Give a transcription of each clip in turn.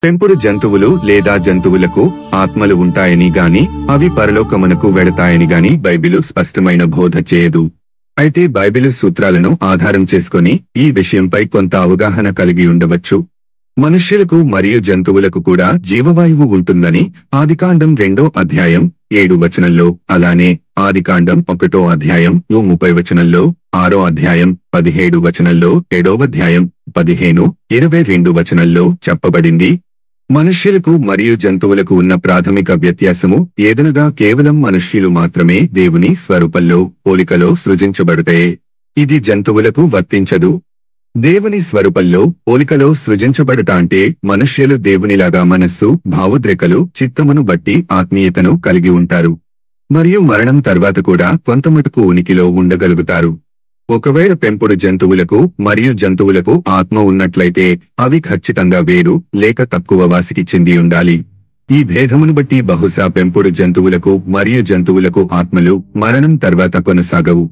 పెంపుడు జంతువులు లేదా జంతువులకు ఆత్మలు ఉంటాయని గాని అవి పరలోకమునకు వెడతాయని గాని బైబిలు స్పష్టమైన బోధ చేయదు. అయితే బైబిలు సూత్రాలను ఆధారం చేసుకొని ఈ విషయంపై కొంత అవగాహన కలిగి ఉండవచ్చు. మనుష్యులకు మరియు జంతువులకు కూడా జీవవాయువు ఉంటుందని ఆదికాండం 2వ అధ్యాయం 7వ వచనంలో, అలానే ఆదికాండం 1వ అధ్యాయం 30వ వచనంలో, 6వ అధ్యాయం 17వ వచనంలో, 7వ అధ్యాయం 15, 22 వచనంలో చెప్పబడింది. మనుష్యులకు మరియు జంతువులకు ఉన్న ప్రాథమిక వ్యత్యాసము ఏదనగా కేవలం మనుష్యులు మాత్రమే దేవుని స్వరూపంలో, పోలికలో సృజించబడతాయి. ఇది జంతువులకు వర్తించదు. దేవుని స్వరూపంలో, పోలికలో సృజించబడుట అంటే మనుష్యులు దేవునిలాగా మనస్సు, భావోద్రేకలు, చిత్తమును బట్టి ఆత్మీయతను కలిగి ఉంటారు మరియు మరణం తర్వాత కూడా కొంతమటుకు ఉనికిలో ఉండగలుగుతారు. ఒకవేళ పెంపుడు జంతువులకు మరియు జంతువులకు ఆత్మ ఉన్నట్లయితే అవి ఖచ్చితంగా వేరు లేక తక్కువ వాసికి చెంది ఉండాలి. ఈ భేదమును బట్టి బహుశా పెంపుడు జంతువులకు మరియు జంతువులకు ఆత్మలు మరణం తర్వాత కొనసాగవు.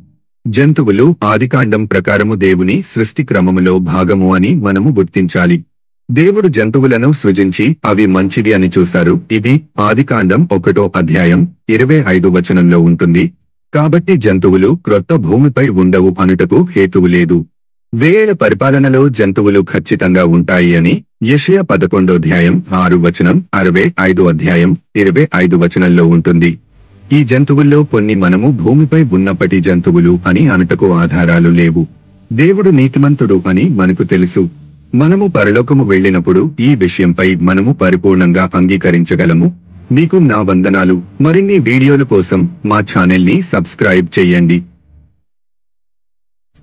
జంతువులు ఆదికాండం ప్రకారము దేవుని సృష్టి క్రమములో భాగము అని మనము గుర్తించాలి. దేవుడు జంతువులను సృజించి అవి మంచివి అని చూశారు. ఇది ఆదికాండం 1వ అధ్యాయం 25వ వచనంలో ఉంటుంది. కాబట్టి జంతువులు క్రొత్త భూమిపై ఉండవు అనుటకు హేతువు లేదు. వేయేళ్ల పరిపాలనలో జంతువులు ఖచ్చితంగా ఉంటాయి అని యెషయా 11వ అధ్యాయం 6వ వచనం, 65వ అధ్యాయం 25వ వచనంలో ఉంటుంది. ఈ జంతువుల్లో కొన్ని మనము భూమిపై ఉన్నప్పటి జంతువులు అని అనుటకు ఆధారాలు లేవు. దేవుడు నీతిమంతుడు అని మనకు తెలుసు. మనము పరలోకము వెళ్ళినప్పుడు ఈ విషయంపై మనము పరిపూర్ణంగా అంగీకరించగలము. మీకు నా వందనాలు. మరిన్ని వీడియోల కోసం మా ఛానల్ ని సబ్స్క్రైబ్ చేయండి.